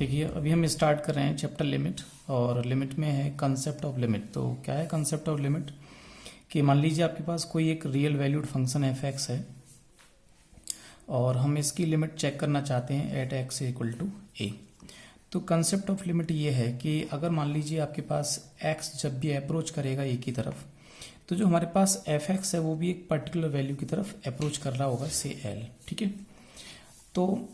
देखिए अभी हम स्टार्ट कर रहे हैं चैप्टर लिमिट, और लिमिट में है कंसेप्ट ऑफ लिमिट। तो क्या है कंसेप्ट ऑफ लिमिट कि मान लीजिए आपके पास कोई एक real valued function F x है और हम इसकी लिमिट चेक करना चाहते हैं एट एक्स इक्वल टू ए। तो कंसेप्ट ऑफ लिमिट ये है कि अगर मान लीजिए आपके पास एक्स जब भी अप्रोच करेगा ए की तरफ, तो जो हमारे पास एफ एक्स है वो भी एक पर्टिकुलर वैल्यू की तरफ अप्रोच कर रहा होगा, से एल। ठीक है, तो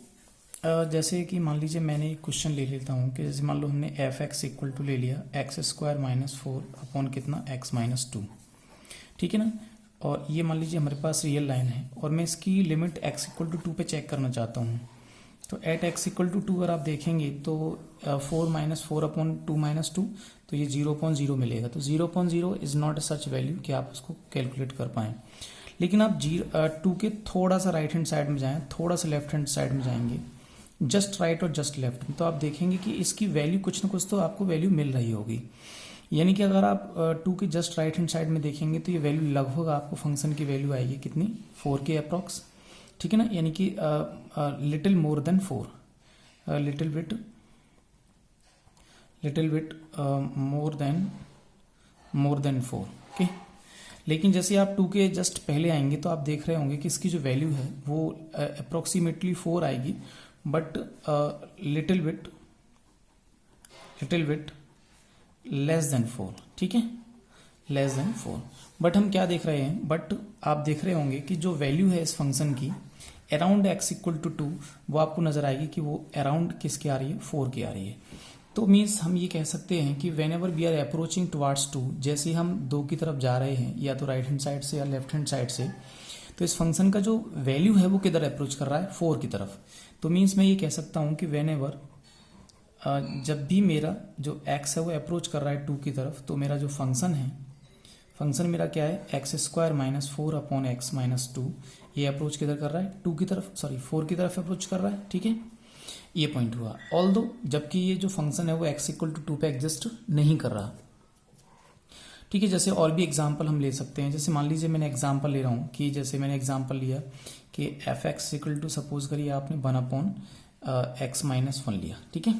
जैसे कि मान लीजिए मैंने एक क्वेश्चन ले लेता हूँ कि जैसे मान लो हमने एफ एक्स इक्वल टू ले लिया एक्स स्क्वायर माइनस 4 अपॉन कितना एक्स माइनस 2। ठीक है ना, और ये मान लीजिए हमारे पास रियल लाइन है और मैं इसकी लिमिट एक्स इक्वल टू 2 पे चेक करना चाहता हूँ। तो एट एक्स इक्वल टू 2 अगर आप देखेंगे तो 4 माइनस 4 अपॉन 2 माइनस 2, तो ये 0.0 मिलेगा। तो 0.0 इज नॉट सच वैल्यू कि आप उसको कैलकुलेट कर पाएँ। लेकिन आप 2 के थोड़ा सा राइट हैंड साइड में जाएँ, थोड़ा सा लेफ्ट हैंड साइड में जाएंगे, जस्ट राइट और जस्ट लेफ्ट, तो आप देखेंगे कि इसकी वैल्यू कुछ ना कुछ तो आपको वैल्यू मिल रही होगी। यानी कि अगर आप 2 के जस्ट राइट हैंड साइड में देखेंगे तो ये वैल्यू लगभग आपको फंक्शन की वैल्यू आएगी कितनी, 4 के अप्रॉक्स। ठीक है ना, यानी कि little more than 4, little bit more than 4। Okay, लेकिन जैसे आप 2 के जस्ट पहले आएंगे तो आप देख रहे होंगे कि इसकी जो वैल्यू है वो अप्रोक्सीमेटली 4 आएगी, but little bit less than 4। ठीक है, लेस देन 4। बट हम क्या देख रहे हैं, बट आप देख रहे होंगे कि जो वैल्यू है इस फंक्शन की अराउंड एक्स इक्वल टू 2, वो आपको नजर आएगी कि वो अराउंड किसके आ रही है, 4 की आ रही है। तो मीन्स हम ये कह सकते हैं कि whenever we are approaching towards 2, जैसे हम 2 की तरफ जा रहे हैं या तो राइट हैंड साइड से या लेफ्ट हैंड साइड से, तो इस फंक्शन का जो वैल्यू है वो किधर अप्रोच कर रहा है, 4 की तरफ। तो मीन्स मैं ये कह सकता हूँ कि वेन एवर जब भी मेरा जो x है वो अप्रोच कर रहा है 2 की तरफ, तो मेरा जो फंक्शन है, फंक्शन मेरा क्या है, x square minus 4 upon x minus 2, ये अप्रोच किधर कर रहा है, 2 की तरफ, सॉरी 4 की तरफ अप्रोच कर रहा है। ठीक है, ये पॉइंट हुआ। ऑल्दो जबकि ये जो फंक्शन है वो x इक्वल टू 2 पे एग्जिस्ट नहीं कर रहा। ठीक है, जैसे और भी एग्जाम्पल हम ले सकते हैं। जैसे मान लीजिए मैंने एग्जाम्पल ले रहा हूँ कि जैसे मैंने एग्जाम्पल लिया कि f x equal to, suppose करिए आपने 1 अपॉन एक्स माइनस 1 लिया। ठीक है,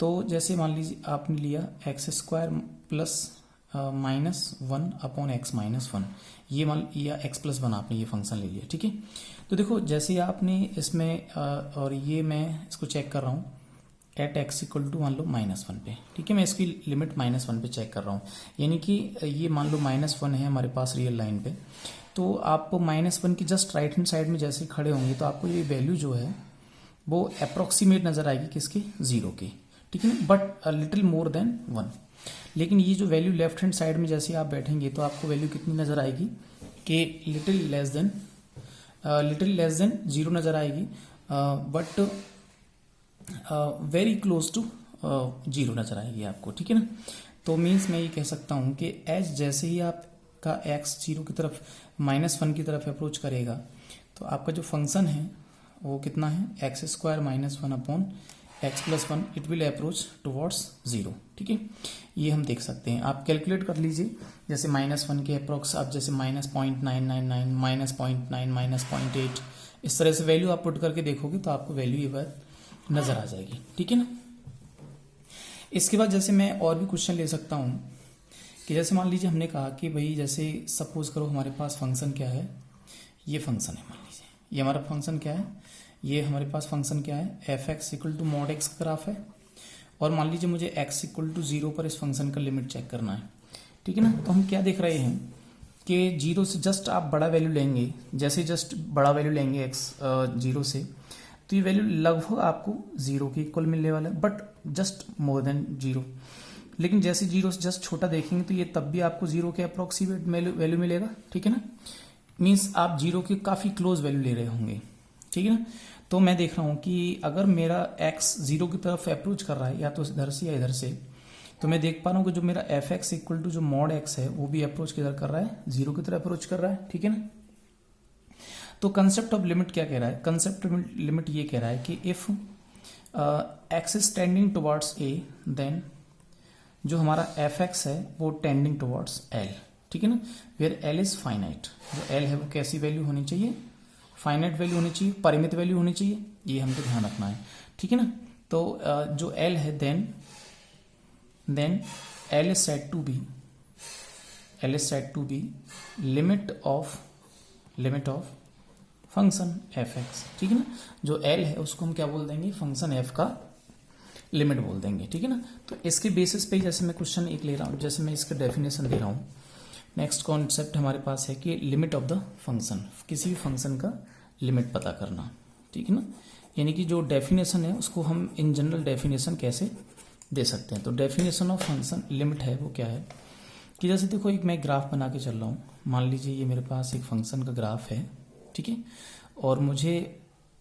तो जैसे मान लीजिए आपने लिया x square plus minus 1 upon x minus 1, ये मान या एक्स प्लस 1 आपने ये फंक्शन ले लिया। ठीक है, तो देखो जैसे आपने इसमें और ये मैं इसको चेक कर रहा हूँ एट एक्स इक्वल टू मान लो -1 पे। ठीक है, मैं इसकी लिमिट -1 पे चेक कर रहा हूँ, यानी कि ये मान लो -1 है हमारे पास रियल लाइन पे। तो आप -1 की जस्ट राइट हैंड साइड में जैसे खड़े होंगे तो आपको ये वैल्यू जो है वो अप्रोक्सीमेट नजर आएगी किसकी, 0 की। ठीक है ना, बट लिटिल मोर देन 1। लेकिन ये जो वैल्यू लेफ्ट हैंड साइड में जैसे आप बैठेंगे तो आपको वैल्यू कितनी नजर आएगी कि लिटिल लेस देन 0 नजर आएगी, बट वेरी क्लोज टू 0 नजर आएगी आपको। ठीक है ना, तो मीन्स मैं ये कह सकता हूँ कि एज जैसे ही आपका x 0 की तरफ -1 की तरफ अप्रोच करेगा तो आपका जो फंक्शन है वो कितना है, x square minus 1 upon x plus 1, it will approach towards 0। ठीक है, ये हम देख सकते हैं। आप कैलकुलेट कर लीजिए, जैसे -1 के अप्रोक्स आप जैसे -0.999 -0.9 -0.8 इस तरह से वैल्यू आप पुट करके देखोगे तो आपको वैल्यू ये बात नजर आ जाएगी। ठीक है ना, इसके बाद जैसे मैं और भी क्वेश्चन ले सकता हूँ कि जैसे मान लीजिए हमने कहा कि भाई जैसे सपोज करो हमारे पास फंक्शन क्या है, ये फंक्शन है, मान लीजिए ये हमारा फंक्शन क्या है, ये हमारे पास फंक्शन क्या है, f x equal to mod x का ग्राफ है, और मान लीजिए मुझे एक्स इक्वल टू 0 पर इस फंक्शन का लिमिट चेक करना है। ठीक है ना, तो हम क्या देख रहे हैं कि 0 से जस्ट आप बड़ा वैल्यू लेंगे, जैसे जस्ट बड़ा वैल्यू लेंगे एक्स 0 से, तो ये वैल्यू लगभग आपको 0 के इक्वल मिलने वाला है, बट जस्ट मोर देन 0। लेकिन जैसे 0 से जस्ट छोटा देखेंगे तो ये तब भी आपको 0 के अप्रोक्सीमेट वैल्यू मिलेगा। ठीक है ना, मीन्स आप 0 के काफी क्लोज वैल्यू ले रहे होंगे। ठीक है ना, तो मैं देख रहा हूं कि अगर मेरा x 0 की तरफ अप्रोच कर रहा है या तो इधर से या इधर से, तो मैं देख पा रहा हूं कि जो मेरा एफ एक्स इक्वल टू जो मॉड x है वो भी अप्रोच किधर कर रहा है, 0 की तरफ अप्रोच कर रहा है। ठीक है ना, तो कंसेप्ट ऑफ लिमिट क्या कह रहा है, कंसेप्ट लिमिट ये कह रहा है कि if x is tending towards a, then जो हमारा एफ एक्स है वो टेंडिंग टुवर्ड्स l। ठीक है ना, वेयर l इज फाइनाइट, जो l है वो कैसी वैल्यू होनी चाहिए, फाइनाइट वैल्यू होनी चाहिए, परिमित वैल्यू होनी चाहिए, ये हमको ध्यान रखना है। ठीक है ना, तो जो L है then L is said to be limit of function fx, ठीक है ना। जो L है उसको हम क्या बोल देंगे, फंक्शन f का लिमिट बोल देंगे, ठीक है ना। तो इसके बेसिस पे जैसे मैं क्वेश्चन एक ले रहा हूँ, जैसे मैं इसका डेफिनेशन दे रहा हूँ। नेक्स्ट कॉन्सेप्ट हमारे पास है कि लिमिट ऑफ द फंक्शन, किसी भी फंक्शन का लिमिट पता करना, ठीक है ना। यानी कि जो डेफिनेशन है उसको हम इन जनरल डेफिनेशन कैसे दे सकते हैं। तो डेफिनेशन ऑफ फंक्शन लिमिट है वो क्या है कि जैसे देखो एक मैं ग्राफ बना के चल रहा हूँ, मान लीजिए ये मेरे पास एक फंक्शन का ग्राफ है, ठीक है, और मुझे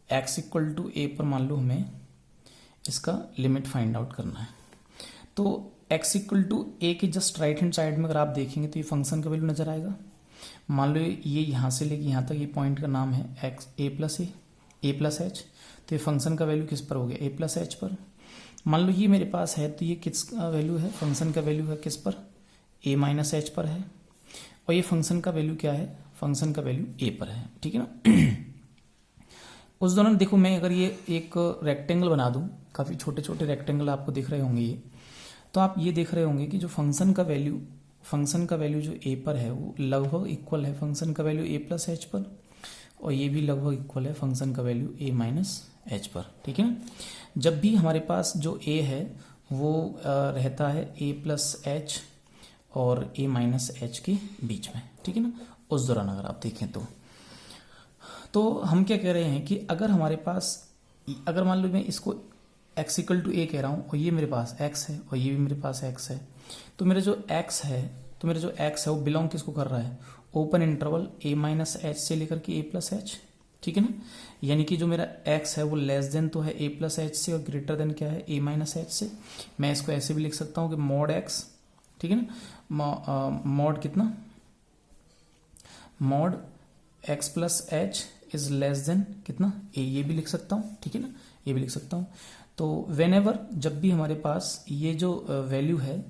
x इक्वल टू ए पर मान लो हमें इसका लिमिट फाइंड आउट करना है। तो x इक्वल टू ए के जस्ट राइट हैंड साइड में अगर आप देखेंगे तो ये फंक्शन का वैल्यू नजर आएगा। मान लो ये यहाँ से लेके यहाँ तक ये पॉइंट का नाम है x a प्लस एच, तो ये फंक्शन का वैल्यू किस पर हो गया, a प्लस एच पर। मान लो ये मेरे पास है तो ये किसका वैल्यू है, फंक्शन का वैल्यू है किस पर, a माइनस एच पर है, और ये फंक्शन का वैल्यू क्या है, फंक्शन का वैल्यू a पर है, ठीक है ना। उस दौरान देखो मैं अगर ये एक रेक्टेंगल बना दूं, काफ़ी छोटे छोटे रेक्टेंगल आपको दिख रहे होंगे ये, तो आप ये देख रहे होंगे कि जो फंक्शन का वैल्यू जो a पर है वो लगभग इक्वल है फंक्शन का वैल्यू a प्लस एच पर, और ये भी लगभग इक्वल है फंक्शन का वैल्यू a माइनस एच पर, ठीक है ना। जब भी हमारे पास जो a है वो रहता है a प्लस एच और a माइनस एच के बीच में, ठीक है ना। उस दौरान अगर आप देखें तो हम क्या कह रहे हैं कि अगर हमारे पास, अगर मान लो मैं इसको x इक्वल टू ए कह रहा हूँ और ये मेरे पास x है और ये भी मेरे पास x है, तो मेरा जो x है वो बिलोंग किसको कर रहा है, open interval a minus H से लेकर के a प्लस एच, ठीक है ना। यानी कि जो मेरा x है वो लेस देन तो है a प्लस एच से और ग्रेटर देन क्या है, a माइनस एच से। मैं इसको ऐसे भी लिख सकता हूँ कि मॉड x, ठीक है ना, मॉड कितना, mod x plus H is less than कितना a, ये भी लिख सकता हूँ, ठीक है ना, ये भी लिख सकता हूँ। तो वेनेवर जब भी हमारे पास ये जो वैल्यू है,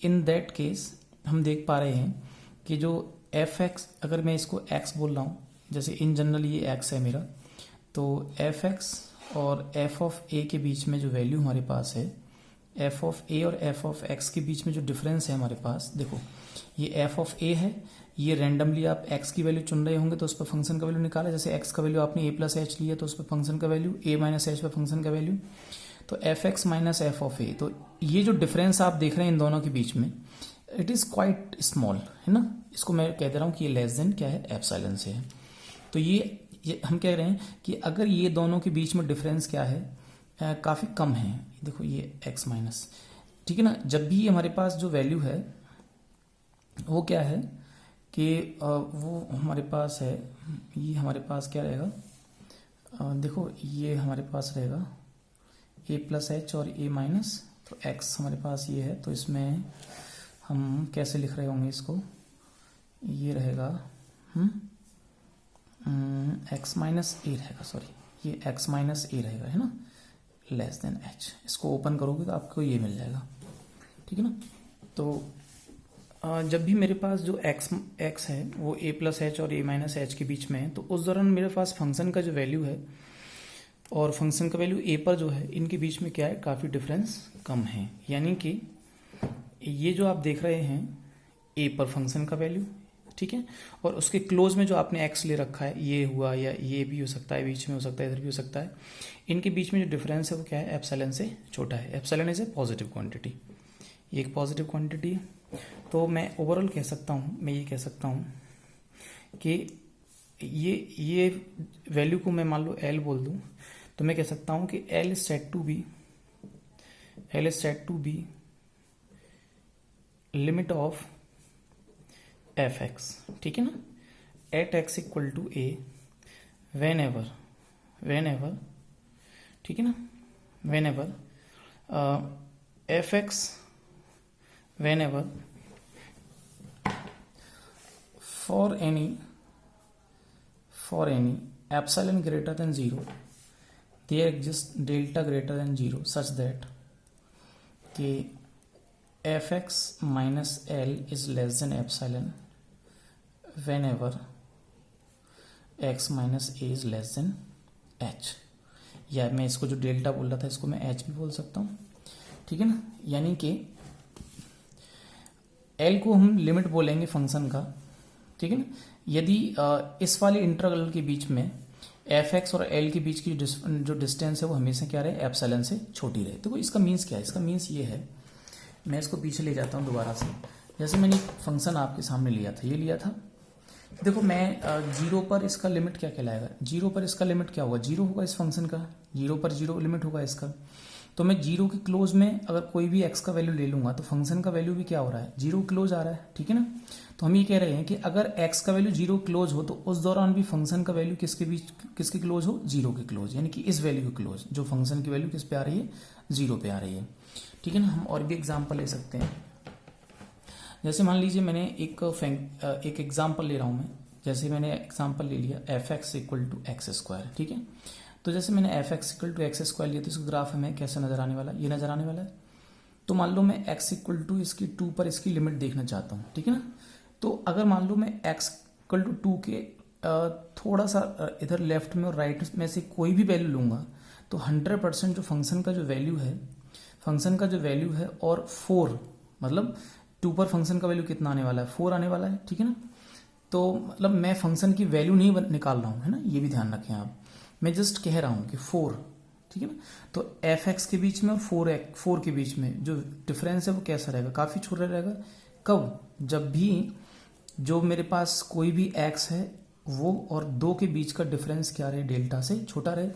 इन दैट केस हम देख पा रहे हैं कि जो fx, अगर मैं इसको x बोल रहा हूँ, जैसे इन जनरल ये x है मेरा, तो fx और f ऑफ a के बीच में जो वैल्यू हमारे पास है, f ऑफ a और f ऑफ x के बीच में जो डिफरेंस है हमारे पास, देखो ये f ऑफ a है, ये रैंडमली आप x की वैल्यू चुन रहे होंगे तो उस पर फंक्शन का वैल्यू निकाला, जैसे x का वैल्यू आपने a प्लस एच लिया तो उस पर फंक्शन का वैल्यू, a माइनस एच पर फंक्शन का वैल्यू, तो F X minus F of A. तो ये जो डिफरेंस आप देख रहे हैं इन दोनों के बीच में, इट इज़ क्वाइट स्मॉल, है ना। इसको मैं कह दे रहा हूँ कि ये लेस देन क्या है, एप्सिलॉन से है। तो ये हम कह रहे हैं कि अगर ये दोनों के बीच में डिफरेंस क्या है, काफ़ी कम है, देखो ये x माइनस, ठीक है ना। जब भी हमारे पास जो वैल्यू है वो क्या है कि वो हमारे पास है, ये हमारे पास क्या रहेगा, देखो ये हमारे पास रहेगा a प्लस एच और a माइनस, तो x हमारे पास ये है, तो इसमें हम कैसे लिख रहे होंगे इसको, ये रहेगा x माइनस ए रहेगा, सॉरी ये x माइनस ए रहेगा, है ना, लेस देन h। इसको ओपन करोगे तो आपको ये मिल जाएगा, ठीक है ना। तो जब भी मेरे पास जो x है वो a प्लस एच और a माइनस एच के बीच में है, तो उस दौरान मेरे पास फंक्शन का जो वैल्यू है और फंक्शन का वैल्यू a पर जो है, इनके बीच में क्या है, काफ़ी डिफरेंस कम है। यानी कि ये जो आप देख रहे हैं a पर फंक्शन का वैल्यू, ठीक है, और उसके क्लोज में जो आपने x ले रखा है, ये हुआ या ये भी हो सकता है, बीच में हो सकता है, इधर भी हो सकता है, इनके बीच में जो डिफरेंस है वो क्या है, एप्सिलॉन से छोटा है। Epsilon is a positive quantity, ये एक पॉजिटिव क्वांटिटी है। तो मैं ओवरऑल कह सकता हूँ, मैं ये कह सकता हूँ कि ये वैल्यू को मैं मान लो L बोल दूँ, तो मैं कह सकता हूँ कि L is said to be limit of f x, ठीक है ना, at x equal to a whenever, ठीक है ना, whenever f x, whenever for any epsilon greater than 0 there exists delta greater than 0 such that कि fx minus L is less than epsilon whenever x minus a is less than h। या मैं इसको जो delta बोल रहा था इसको मैं एच भी बोल सकता हूँ, ठीक है ना। यानी कि एल को हम लिमिट बोलेंगे फंक्शन का, ठीक है ना। यदि इस वाले इंटरवल के बीच में एफ एक्स और एल के बीच की जो डिस्टेंस है वो हमेशा क्या रहे, एप्सिलॉन से छोटी रहे। तो इसका मीन्स क्या है, इसका मीन्स ये है, मैं इसको पीछे ले जाता हूँ दोबारा से। जैसे मैंने एक फंक्शन आपके सामने लिया था, ये लिया था, देखो मैं जीरो पर इसका लिमिट क्या कहलाएगा, जीरो पर इसका लिमिट क्या होगा, जीरो होगा इस फंक्शन का, जीरो पर जीरो लिमिट होगा इसका। तो मैं जीरो के क्लोज में अगर कोई भी एक्स का वैल्यू ले लूंगा तो फंक्शन का वैल्यू भी क्या हो रहा है, जीरो क्लोज आ रहा है, ठीक है ना। तो हम ये कह रहे हैं कि अगर एक्स का वैल्यू जीरो क्लोज हो तो उस दौरान भी फंक्शन का वैल्यू किसके क्लोज हो, जीरो के क्लोज, यानी कि इस वैल्यू के क्लोज, जो फंक्शन की वैल्यू किस पे आ रही है, जीरो पे आ रही है, ठीक है ना। हम और भी एग्जाम्पल ले सकते हैं। जैसे मान लीजिए मैंने एक एग्जाम्पल ले रहा हूं मैं, जैसे मैंने एग्जाम्पल ले लिया f x equal to x square, ठीक है। तो जैसे मैंने f x equal to x square लिया तो इसका ग्राफ हमें कैसे नजर आने वाला है, ये नजर आने वाला है। तो मान लो मैं एक्स इक्वल टू इसकी 2 पर इसकी लिमिट देखना चाहता हूँ, ठीक है ना। तो अगर मान लो मैं एक्स इक्वल टू 2 के थोड़ा सा इधर लेफ्ट में और राइट में से कोई भी वैल्यू लूंगा तो 100% जो फंक्शन का जो वैल्यू है और 4 मतलब 2 पर फंक्शन का वैल्यू कितना आने वाला है, 4 आने वाला है, ठीक है ना। तो मतलब मैं फंक्शन की वैल्यू नहीं निकाल रहा हूं, है ना, ये भी ध्यान रखें आप, मैं जस्ट कह रहा हूं कि 4, ठीक है ना। तो एफ एक्स के बीच में और 4 के बीच में जो डिफरेंस है वो कैसा रहेगा, काफी छोटा रहेगा। कब, जब भी जो मेरे पास कोई भी एक्स है वो और 2 के बीच का डिफरेंस क्या रहे, डेल्टा से छोटा रहे।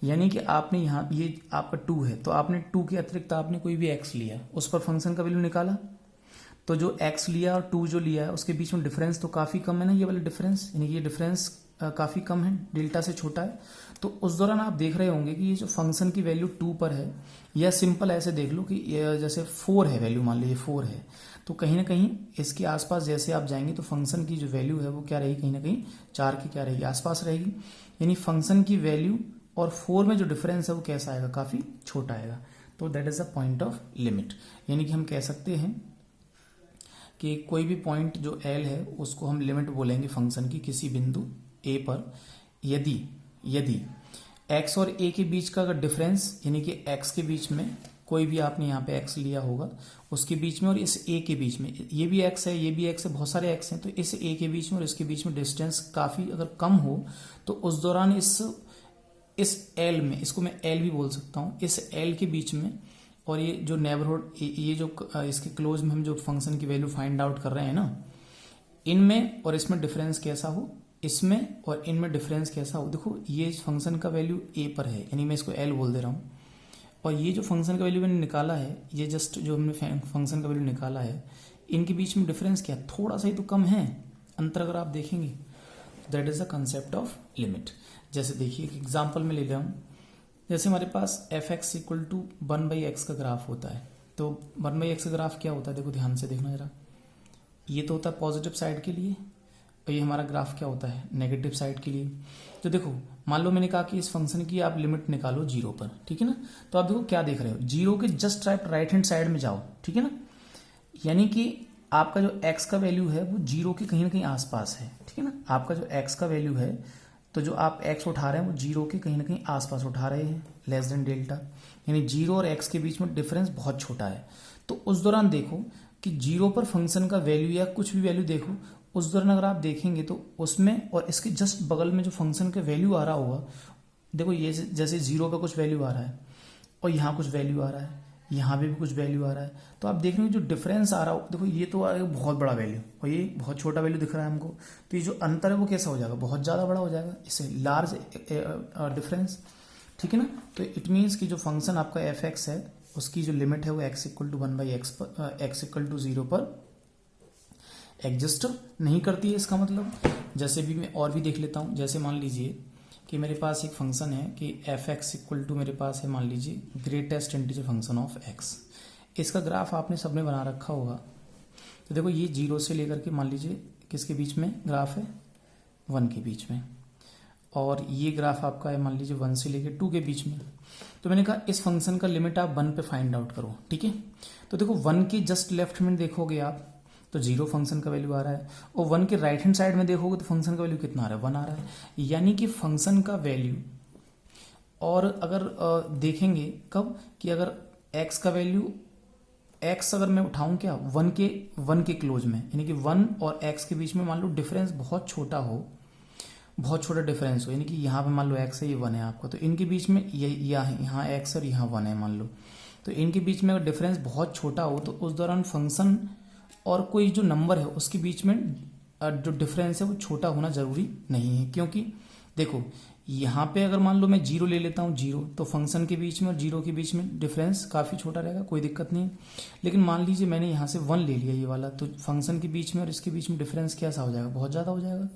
यानी कि आपने यहाँ, ये आपका 2 है तो आपने 2 के अतिरिक्त आपने कोई भी एक्स लिया, उस पर फंक्शन का वैल्यू निकाला, तो जो x लिया और 2 जो लिया है उसके बीच में डिफरेंस तो काफी कम है ना, ये वाला डिफरेंस, यानी कि ये डिफरेंस काफी कम है, डेल्टा से छोटा है। तो उस दौरान आप देख रहे होंगे कि ये जो फंक्शन की वैल्यू 2 पर है, या सिंपल ऐसे देख लो कि जैसे 4 है वैल्यू, मान लीजिए 4 है, तो कहीं ना कहीं इसके आसपास जैसे आप जाएंगे तो फंक्शन की जो वैल्यू है वो क्या रहेगी, कहीं ना कहीं 4 की क्या रहेगी, आसपास रहेगी। यानी फंक्शन की वैल्यू और 4 में जो डिफरेंस है वो कैसा आएगा, काफी छोटा आएगा। तो that is the point of limit. यानी कि हम कह सकते हैं कि कोई भी पॉइंट जो एल है उसको हम लिमिट बोलेंगे फंक्शन की किसी बिंदु ए पर, यदि एक्स और ए के बीच का अगर डिफरेंस, यानी कि एक्स के बीच में कोई भी आपने यहाँ पे एक्स लिया होगा उसके बीच में और इस ए के बीच में, ये भी एक्स है ये भी एक्स है, बहुत सारे एक्स हैं, तो इस ए के बीच में और इसके बीच में डिस्टेंस काफी अगर कम हो तो उस दौरान इस एल में, इसको मैं एल भी बोल सकता हूँ, इस एल के बीच में और ये जो नेबरहुड, ये जो इसके क्लोज में हम जो फंक्शन की वैल्यू फाइंड आउट कर रहे हैं ना, इनमें और इसमें डिफरेंस कैसा हो, इसमें और इनमें डिफरेंस कैसा हो। देखो ये फंक्शन का वैल्यू ए पर है, यानी मैं इसको एल बोल दे रहा हूँ, और ये जो फंक्शन का वैल्यू मैंने निकाला है, ये जस्ट जो हमने फंक्शन का वैल्यू निकाला है, इनके बीच में डिफरेंस क्या, थोड़ा सा ही तो कम है अंतर, अगर आप देखेंगे। That is the concept of limit. जैसे देखिए एक एग्जाम्पल में ले रहा हूँ, जैसे हमारे पास F x equal to 1/x का ग्राफ होता है, तो 1/x का ग्राफ क्या होता है, देखो ध्यान से देखना जरा, ये तो होता है पॉजिटिव साइड के लिए और ये हमारा ग्राफ क्या होता है, नेगेटिव साइड के लिए। तो देखो मान लो मैंने कहा कि इस फंक्शन की आप लिमिट निकालो 0 पर, ठीक है ना। तो आप देखो क्या देख रहे हो, 0 के जस्ट राइट हैंड साइड में जाओ, ठीक है ना। यानी कि आपका जो x का वैल्यू है वो 0 के कहीं ना कहीं आसपास है, ठीक है ना। आपका जो x का वैल्यू है, तो जो आप x उठा रहे हैं वो 0 के कहीं ना कहीं आसपास उठा रहे हैं, लेस देन डेल्टा, यानी 0 और x के बीच में डिफरेंस बहुत छोटा है। तो उस दौरान देखो कि 0 पर फंक्शन का वैल्यू या कुछ भी वैल्यू देखो, उस दौरान अगर आप देखेंगे तो उसमें और इसके जस्ट बगल में जो फंक्शन का वैल्यू आ रहा होगा, देखो ये जैसे 0 पे कुछ वैल्यू आ रहा है और यहाँ कुछ वैल्यू आ रहा है, यहाँ भी कुछ वैल्यू आ रहा है, तो आप देख रहे हो जो डिफरेंस आ रहा हो, देखो ये तो आएगा बहुत बड़ा वैल्यू और ये बहुत छोटा वैल्यू दिख रहा है हमको, तो ये जो अंतर है वो कैसा हो जाएगा, बहुत ज्यादा बड़ा हो जाएगा, इससे लार्ज डिफरेंस, ठीक है ना। तो इट मीन्स कि जो फंक्शन आपका एफ एक्स है उसकी जो लिमिट है वो x इक्वल टू 1/x पर, x इक्वल टू 0 पर एग्जिस्ट नहीं करती है। इसका मतलब जैसे भी मैं और भी देख लेता हूं, जैसे मान लीजिए कि मेरे पास एक फंक्शन है कि एफ एक्स इक्वल टू मेरे पास है, मान लीजिए greatest integer function of x, इसका ग्राफ आपने सबने बना रखा होगा। तो देखो ये 0 से लेकर के मान लीजिए किसके बीच में ग्राफ है, 1 के बीच में, और ये ग्राफ आपका है मान लीजिए 1 से लेकर 2 के बीच में। तो मैंने कहा इस फंक्शन का लिमिट आप 1 पे फाइंड आउट करो, ठीक है। तो देखो 1 के जस्ट लेफ्ट में देखोगे आप तो 0 फंक्शन का वैल्यू आ रहा है, और 1 के राइट हैंड साइड में देखोगे तो फंक्शन का वैल्यू कितना आ रहा है, 1 आ रहा है। यानी कि फंक्शन का वैल्यू और अगर देखेंगे कब कि अगर x का वैल्यू x अगर मैं उठाऊं क्या 1 के क्लोज में, यानी कि 1 और x के बीच में मान लो डिफरेंस बहुत छोटा हो, बहुत छोटा डिफरेंस हो, यानी कि यहाँ पे मान लो x है, ये 1 है आपका, तो इनके बीच में ये यहाँ x और यहाँ 1 है मान लो, तो इनके बीच में अगर डिफरेंस बहुत छोटा हो तो उस दौरान फंक्शन और कोई जो नंबर है उसके बीच में जो डिफरेंस है वो छोटा होना जरूरी नहीं है। क्योंकि देखो यहाँ पे अगर मान लो मैं 0 ले लेता हूँ 0, तो फंक्शन के बीच में और 0 के बीच में डिफरेंस काफ़ी छोटा रहेगा, कोई दिक्कत नहीं है। लेकिन मान लीजिए मैंने यहाँ से 1 ले लिया ये वाला, तो फंक्शन के बीच में और इसके बीच में डिफरेंस कैसा हो जाएगा, बहुत ज़्यादा हो जाएगा,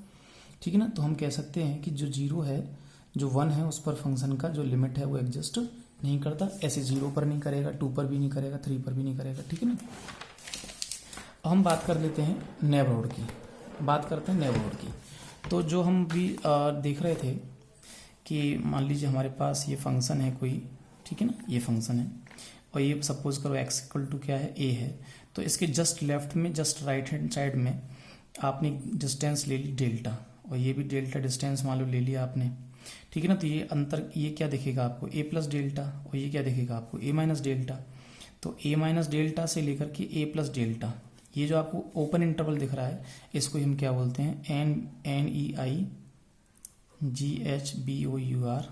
ठीक है ना। तो हम कह सकते हैं कि जो 0 है, जो 1 है, उस पर फंक्शन का जो लिमिट है वो एग्जिस्ट नहीं करता। ऐसे 0 पर नहीं करेगा, 2 पर भी नहीं करेगा, 3 पर भी नहीं करेगा, ठीक है ना। हम बात कर लेते हैं नेबरहुड की, बात करते हैं नेबरहुड की। तो जो हम भी देख रहे थे कि मान लीजिए हमारे पास ये फंक्शन है कोई, ठीक है ना, ये फंक्शन है और ये सपोज करो x इक्वल टू क्या है, a है, तो इसके जस्ट लेफ्ट में, जस्ट राइट हैंड साइड में आपने डिस्टेंस ले ली डेल्टा, और ये भी डेल्टा डिस्टेंस मान लो ले लिया आपने, ठीक है ना। तो ये अंतर, ये क्या दिखेगा आपको, a प्लस डेल्टा, और ये क्या दिखेगा आपको, a माइनस डेल्टा। तो a माइनस डेल्टा से लेकर के a प्लस डेल्टा, ये जो आपको ओपन इंटरवल दिख रहा है इसको हम क्या बोलते हैं, NEIGHBOUR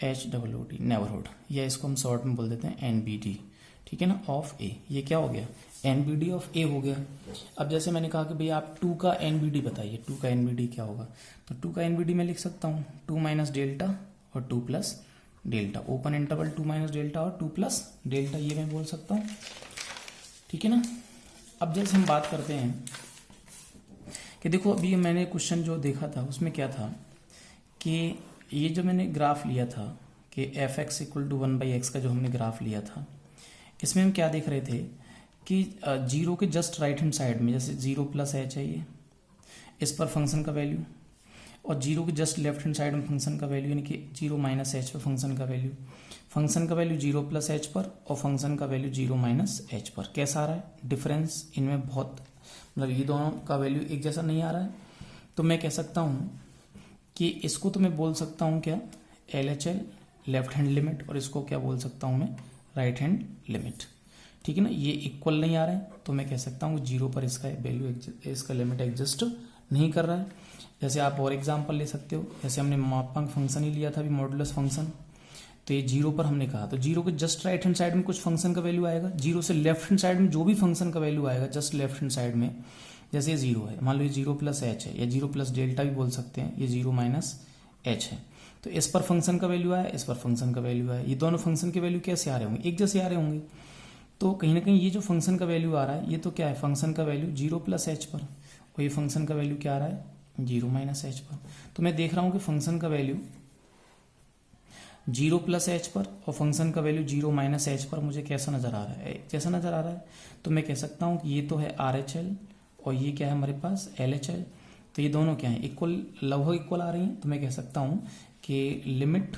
HOOD, नेबरहुड, या इसको हम शॉर्ट में बोल देते हैं NBD, ठीक है ना, ऑफ ए। ये क्या हो गया, NBD ऑफ ए हो गया। अब जैसे मैंने कहा कि भाई आप 2 का NBD बताइए, 2 का NBD क्या होगा, तो 2 का NBD मैं लिख सकता हूँ 2 माइनस डेल्टा और 2 plus delta, open interval 2 minus delta और 2 प्लस डेल्टा, ये मैं बोल सकता हूँ, ठीक है ना। अब जैसे हम बात करते हैं कि देखो अभी मैंने क्वेश्चन जो देखा था उसमें क्या था कि ये जो मैंने ग्राफ लिया था कि f(x) इक्वल टू 1/x का जो हमने ग्राफ लिया था, इसमें हम क्या देख रहे थे कि 0 के जस्ट राइट हैंड साइड में, जैसे 0 प्लस h है ये, इस पर फंक्शन का वैल्यू, और 0 के जस्ट लेफ्ट हैंड साइड में फंक्शन का वैल्यू, यानी कि 0 माइनस h पर फंक्शन का वैल्यू, फंक्शन का वैल्यू 0 प्लस h पर और फंक्शन का वैल्यू 0 माइनस h पर। कैसा आ रहा है डिफरेंस इनमें, बहुत मतलब ये दोनों का वैल्यू एक जैसा नहीं आ रहा है। तो मैं कह सकता हूँ कि इसको तो मैं बोल सकता हूँ क्या, LHL लेफ्ट हैंड लिमिट, और इसको क्या बोल सकता हूँ मैं, राइट हैंड लिमिट, ठीक है ना। ये इक्वल नहीं आ रहा है तो मैं कह सकता हूँ 0 पर इसका वैल्यू, इसका लिमिट एग्जिस्ट नहीं कर रहा है। जैसे आप और एग्जाम्पल ले सकते हो, जैसे हमने मापांक फंक्शन ही लिया था अभी, मॉडुलस फंक्शन, तो ये 0 पर हमने कहा, तो 0 के जस्ट राइट हैंड साइड में कुछ फंक्शन का वैल्यू आएगा, 0 से लेफ्ट हैंड साइड में जो भी फंक्शन का वैल्यू आएगा जस्ट लेफ्ट हैंड साइड में, जैसे ये 0 है, मान लो ये 0 प्लस h है, या 0 प्लस डेल्टा भी बोल सकते हैं, ये 0 माइनस h है, तो इस पर फंक्शन का वैल्यू आया, इस पर फंक्शन का वैल्यू आया, ये दोनों फंक्शन के वैल्यू कैसे आ रहे होंगे, एक जैसे आ रहे होंगे। तो कहीं ना कहीं ये जो फंक्शन का वैल्यू आ रहा है, ये तो क्या है, फंक्शन का वैल्यू 0 प्लस h पर, और ये फंक्शन का वैल्यू क्या आ रहा है, 0 माइनस h पर। तो मैं देख रहा हूँ कि फंक्शन का वैल्यू 0 प्लस h पर और फंक्शन का वैल्यू 0 माइनस h पर मुझे कैसा नजर आ रहा है, जैसा नजर आ रहा है। तो मैं कह सकता हूँ कि ये तो है RHL और ये क्या है हमारे पास LHL, तो ये दोनों क्या है, इक्वल, लगभग इक्वल आ रही हैं। तो मैं कह सकता हूँ कि लिमिट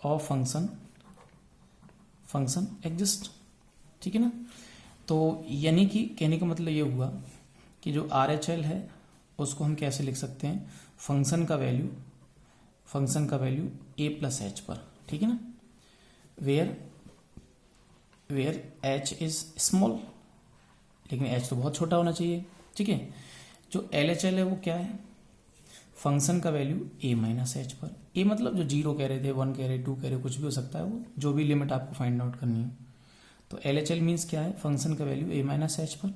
ऑफ फंक्शन एग्जिस्ट, ठीक है ना। तो यानी कि कहने का मतलब ये हुआ कि जो RHL है उसको हम कैसे लिख सकते हैं, फंक्शन का वैल्यू a प्लस h पर, ठीक है ना, वेयर h इज स्मॉल, लेकिन h तो बहुत छोटा होना चाहिए, ठीक है। जो LHL है वो क्या है, फंक्शन का वैल्यू a माइनस h पर, a मतलब जो 0 कह रहे थे, 1 कह रहे, 2 कह रहे, कुछ भी हो सकता है, वो जो भी लिमिट आपको फाइंड आउट करनी है। तो LHL मीन्स क्या है, फंक्शन का वैल्यू a माइनस h पर,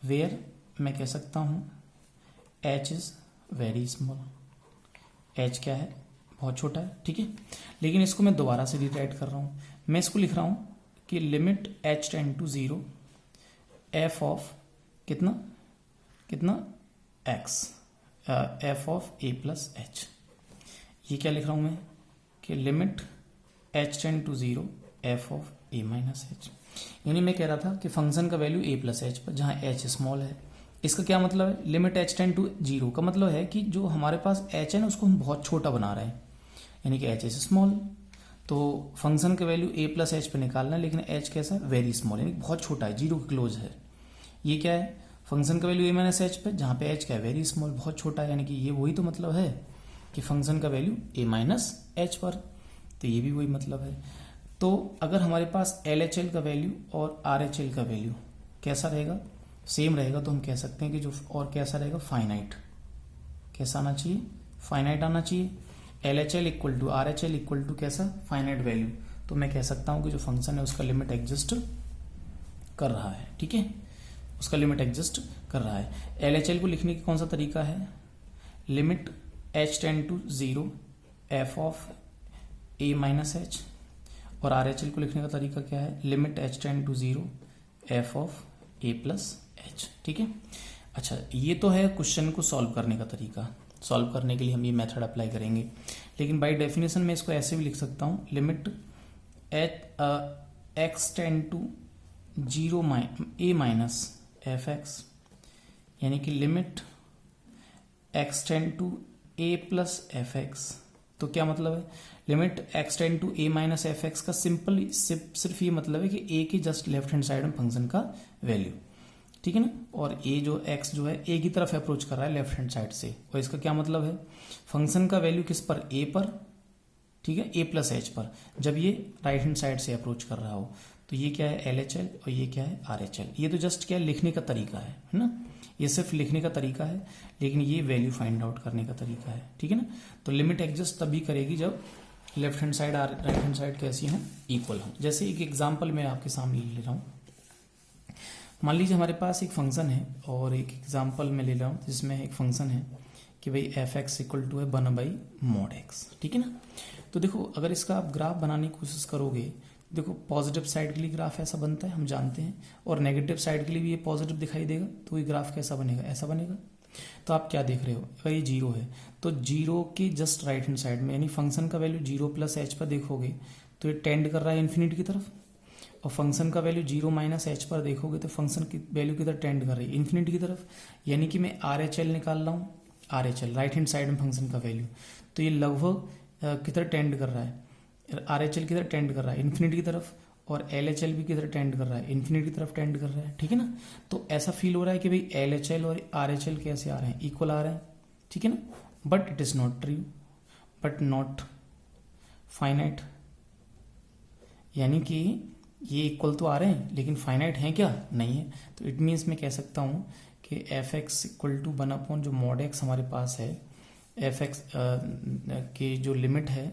वेयर मैं कह सकता हूँ h is very small, h क्या है, बहुत छोटा है, ठीक है। लेकिन इसको मैं दोबारा से रिराइट कर रहा हूँ, मैं इसको लिख रहा हूँ कि limit h tend to 0 f of कितना x, f of a plus h। ये क्या लिख रहा हूँ मैं कि limit h tend to 0 f of a minus h। यानी मैं कह रहा था कि फंक्शन का वैल्यू a प्लस h पर, जहाँ h स्मॉल है। इसका क्या मतलब है, लिमिट h टेंड टू 0 का मतलब है कि जो हमारे पास h है ना उसको हम बहुत छोटा बना रहे हैं, यानी कि h इज स्मॉल। तो फंक्शन का वैल्यू a प्लस h पे निकालना है, लेकिन h कैसा है, वेरी स्मॉल, यानी बहुत छोटा है, 0 के क्लोज है। ये क्या है, फंक्शन का वैल्यू a माइनस h पे, जहाँ पे h क्या है, वेरी स्मॉल, बहुत छोटा है, यानी कि ये वही तो मतलब है कि फंक्शन का वैल्यू a माइनस एच पर, तो ये भी वही मतलब है। तो अगर हमारे पास LHL का वैल्यू और RHL का वैल्यू कैसा रहेगा, सेम रहेगा, तो हम कह सकते हैं कि जो और कैसा रहेगा, फाइनाइट। कैसा आना चाहिए, फाइनाइट आना चाहिए। LHL equal to RHL equal to कैसा, फाइनाइट वैल्यू। तो मैं कह सकता हूं कि जो फंक्शन है उसका लिमिट एग्जिस्ट कर रहा है, ठीक है, उसका लिमिट एग्जिस्ट कर रहा है। LHL को लिखने का कौन सा तरीका है, limit h tend to 0 f of a minus h, और RHL को लिखने का तरीका क्या है, limit h tend to 0 f of a plus h, ठीक है। अच्छा, ये तो है क्वेश्चन को सॉल्व करने का तरीका। सॉल्व करने के लिए हम ये मेथड अप्लाई करेंगे, लेकिन बाय डेफिनेशन में इसको ऐसे भी लिख सकता हूँ, limit x tend to 0 a minus f x, यानी कि limit x tend to a plus f x. तो क्या मतलब है, limit x tend to a minus f x का सिंपल सिर्फ ये मतलब है कि a के जस्ट लेफ्ट हैंड साइड में फंक्शन का वैल्यू, ठीक है ना, और a जो x जो है a की तरफ अप्रोच कर रहा है लेफ्ट हैंड साइड से, और इसका क्या मतलब है, फंक्शन का वैल्यू किस पर, a पर, ठीक है, a प्लस एच पर, जब ये राइट हैंड साइड से अप्रोच कर रहा हो। तो ये क्या है, LHL, और ये क्या है, RHL। ये तो जस्ट क्या लिखने का तरीका है ना, ये सिर्फ लिखने का तरीका है, लेकिन ये वैल्यू फाइंड आउट करने का तरीका है, ठीक है ना। तो लिमिट एग्जिस्ट तभी करेगी जब लेफ्ट हैंड साइड और राइट हैंड साइड कैसी हो, इक्वल हो। जैसे एक एग्जांपल मैं आपके सामने ले रहा हूँ, मान लीजिए हमारे पास एक फंक्शन है, और एक एग्जांपल में ले रहा हूँ जिसमें एक फंक्शन है कि भाई एफ एक्स इक्वल टू है 1/mod x, ठीक है ना। तो देखो, अगर इसका आप ग्राफ बनाने की कोशिश करोगे, देखो पॉजिटिव साइड के लिए ग्राफ ऐसा बनता है, हम जानते हैं, और नेगेटिव साइड के लिए भी ये पॉजिटिव दिखाई देगा, तो ये ग्राफ कैसा बनेगा, ऐसा बनेगा। तो आप क्या देख रहे हो, अगर ये 0 है तो 0 के जस्ट राइट हैंड साइड में, यानी फंक्शन का वैल्यू 0 प्लस एच पर देखोगे तो ये टेंड कर रहा है इन्फिनिटी की तरफ, और फंक्शन का वैल्यू 0 माइनस एच पर देखोगे तो फंक्शन की वैल्यू किधर टेंड कर रही है, इन्फिनिटी की तरफ। यानी कि मैं RHL निकाल रहा हूँ, RHL राइट हैंड साइड में फंक्शन का वैल्यू, तो ये लगभग किधर टेंड कर रहा है, RHL किधर टेंड कर रहा है, इन्फिनिटी की तरफ, और LHL भी किधर टेंड कर रहा है, इन्फिनिटी की तरफ टेंड कर रहा है, ठीक है ना। तो ऐसा फील हो रहा है कि भाई LHL और RHL कैसे आ रहे हैं, इक्वल आ रहे हैं, ठीक है ना। But it is not true, but not finite, यानी कि ये इक्वल तो आ रहे हैं लेकिन फाइनाइट है क्या, नहीं है। तो इट मीन्स मैं कह सकता हूँ कि एफ एक्स इक्वल टू 1 जो मॉड एक्स हमारे पास है, एफ एक्स की जो लिमिट है,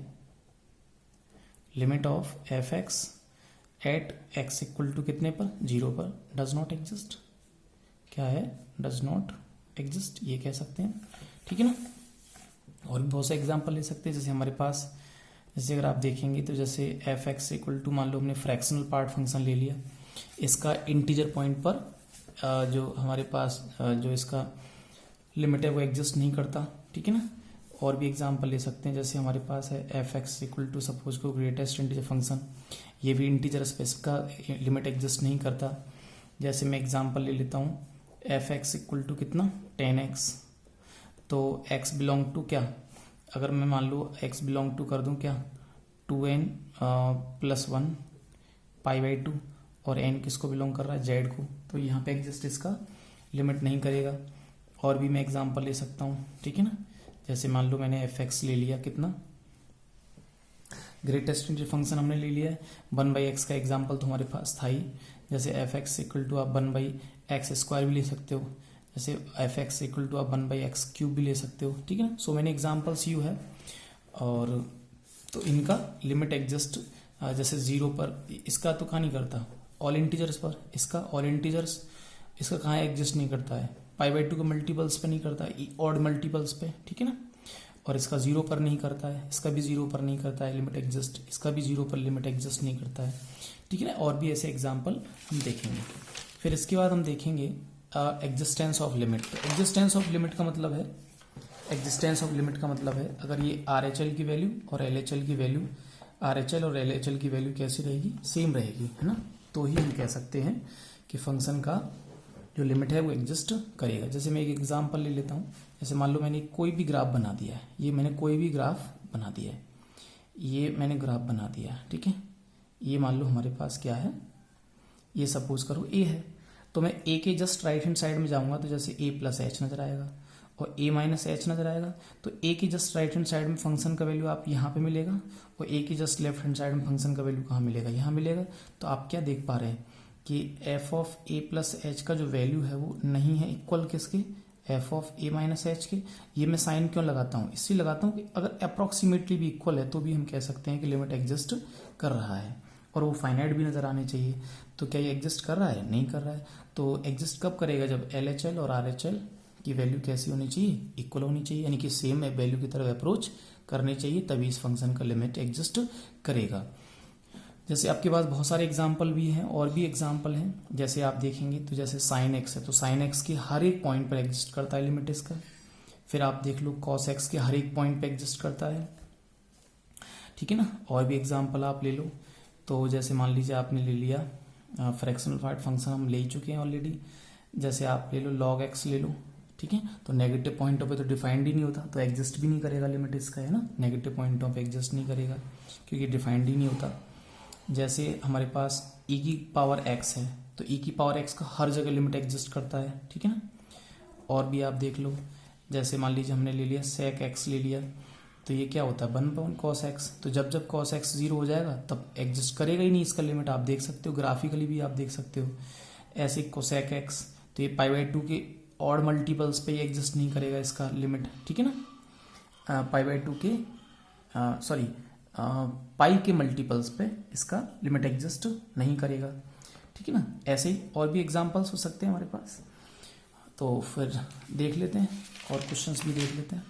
limit of f x at x equal to कितने पर, 0 पर, डज नॉट एग्जिस्ट। क्या है, डज नॉट एग्जिस्ट, ये कह सकते हैं, ठीक है ना। और भी बहुत से एग्जाम्पल ले सकते हैं, जैसे हमारे पास, जैसे अगर आप देखेंगे तो जैसे एफ एक्स इक्वल टू, मान लो हमने फ्रैक्शनल पार्ट फंक्शन ले लिया, इसका इंटीजर पॉइंट पर जो हमारे पास जो इसका लिमिट है वो एग्जिस्ट नहीं करता, ठीक है ना। और भी एग्जांपल ले सकते हैं, जैसे हमारे पास है f x equal to suppose को ग्रेटेस्ट इंटीजर फंक्शन, ये भी इंटीजर स्पेस का लिमिट एग्जिस्ट नहीं करता। जैसे मैं एग्जांपल ले लेता हूँ, एफ एक्स इक्वल टू कितना, 10x, तो x बिलोंग टू क्या, अगर मैं मान लो x बिलोंग टू कर दूं क्या, 2n + 1 π/2, और n किसको बिलोंग कर रहा है, z को, तो यहाँ पे एग्जिस्ट इसका लिमिट नहीं करेगा। और भी मैं एग्जांपल ले सकता हूँ, ठीक है ना। जैसे मान लो मैंने एफ एक्स ले लिया, कितना, ग्रेटेस्ट इंटीजर फंक्शन हमने ले लिया है, 1/x का एग्जांपल तो हमारे पास था ही। जैसे एफ एक्स इक्वल टू आप 1/x² भी ले सकते हो, जैसे एफ एक्स इक्वल टू आप 1/x³ भी ले सकते हो, ठीक है ना। सो मैनी एग्जाम्पल्स यू है, और तो इनका लिमिट एग्जिस्ट, जैसे 0 पर, इसका तो कहाँ नहीं करता, ऑल इंटीजर्स पर, इसका ऑल इंटीजर्स, इसका कहाँ एग्जिस्ट नहीं करता है, π/2 के मल्टीपल्स पे नहीं करता है, ऑड मल्टीपल्स पे, ठीक है ना। और इसका 0 पर नहीं करता है, इसका भी 0 पर नहीं करता है लिमिट एग्जिस्ट, इसका भी 0 पर लिमिट एग्जिस्ट नहीं करता है, ठीक है ना। और भी ऐसे एग्जाम्पल हम देखेंगे। फिर इसके बाद हम देखेंगे existence of limit. Existence of limit का मतलब है, एग्जिस्टेंस ऑफ लिमिट का मतलब है अगर ये RHL की वैल्यू और LHL की वैल्यू, RHL और LHL की वैल्यू कैसी रहेगी, सेम रहेगी, है ना, तो ही हम कह सकते हैं कि फंक्शन का जो लिमिट है वो एग्जिस्ट करेगा। जैसे मैं एक एग्जांपल ले लेता हूँ, जैसे मान लो मैंने कोई भी ग्राफ बना दिया है, ये मैंने कोई भी ग्राफ बना दिया है, ये मैंने ग्राफ बना दिया है, ठीक है। ये मान लो हमारे पास क्या है, ये सपोज करो A है, तो मैं A के जस्ट राइट हैंड साइड में जाऊंगा तो जैसे a + h नजर आएगा, और a माइनस एच नजर आएगा, तो a की जस्ट राइट हैंड साइड में फंक्शन का वैल्यू आप यहाँ पे मिलेगा और a की जस्ट लेफ्ट हैंड साइड में फंक्शन का वैल्यू कहाँ मिलेगा, यहाँ मिलेगा। तो आप क्या देख पा रहे हैं कि f of a plus H का जो वैल्यू है वो नहीं है इक्वल किसके, f of a minus H के। ये मैं साइन क्यों लगाता हूँ, इसलिए लगाता हूँ कि अगर अप्रोक्सीमेटली भी इक्वल है तो भी हम कह सकते हैं कि लिमिट एग्जिस्ट कर रहा है और वो फाइनाइट भी नजर आने चाहिए। तो क्या ये एग्जिस्ट कर रहा है, नहीं कर रहा है। तो एग्जिस्ट कब करेगा, जब LHL और RHL की वैल्यू कैसी होनी चाहिए, इक्वल होनी चाहिए, यानी कि सेम वैल्यू की तरफ अप्रोच करनी चाहिए, तभी इस फंक्शन का लिमिट एग्जिस्ट करेगा। जैसे आपके पास बहुत सारे एग्जाम्पल भी हैं और भी एग्जाम्पल हैं, जैसे आप देखेंगे तो जैसे साइन एक्स है तो साइन एक्स के हर एक पॉइंट पर एग्जिस्ट करता है लिमिट इसका। फिर आप देख लो कॉस एक्स के हर एक पॉइंट पे एग्जिस्ट करता है, ठीक है ना। और भी एग्जाम्पल आप ले लो, तो जैसे मान लीजिए आपने ले लिया फ्रैक्शनल पार्ट फंक्शन हम ले ही चुके हैं ऑलरेडी, जैसे आप ले लो लॉग एक्स ले लो, ठीक है। तो नेगेटिव पॉइंटों पे तो डिफाइंड ही नहीं होता, तो एग्जिस्ट भी नहीं करेगा लिमिट इसका, है ना। नेगेटिव पॉइंटों पे एग्जिस्ट नहीं करेगा क्योंकि डिफाइंड ही नहीं होता। जैसे हमारे पास e की पावर x है तो e की पावर x का हर जगह लिमिट एग्जिस्ट करता है, ठीक है ना। और भी आप देख लो, जैसे मान लीजिए हमने ले लिया sec x ले लिया, तो ये क्या होता है 1/cos cos x, तो जब जब cos x 0 हो जाएगा तब एग्जिस्ट करेगा ही नहीं इसका लिमिट। आप देख सकते हो ग्राफिकली भी आप देख सकते हो। ऐसे cosec x तो ये π/2 के ऑड मल्टीपल्स पे एग्जिस्ट नहीं करेगा इसका लिमिट, ठीक है ना। π/2 के सॉरी पाई के मल्टीपल्स पे इसका लिमिट एग्जिस्ट नहीं करेगा, ठीक है ना। ऐसे ही और भी एग्जांपल्स हो सकते हैं हमारे पास, तो फिर देख लेते हैं और क्वेश्चंस भी देख लेते हैं।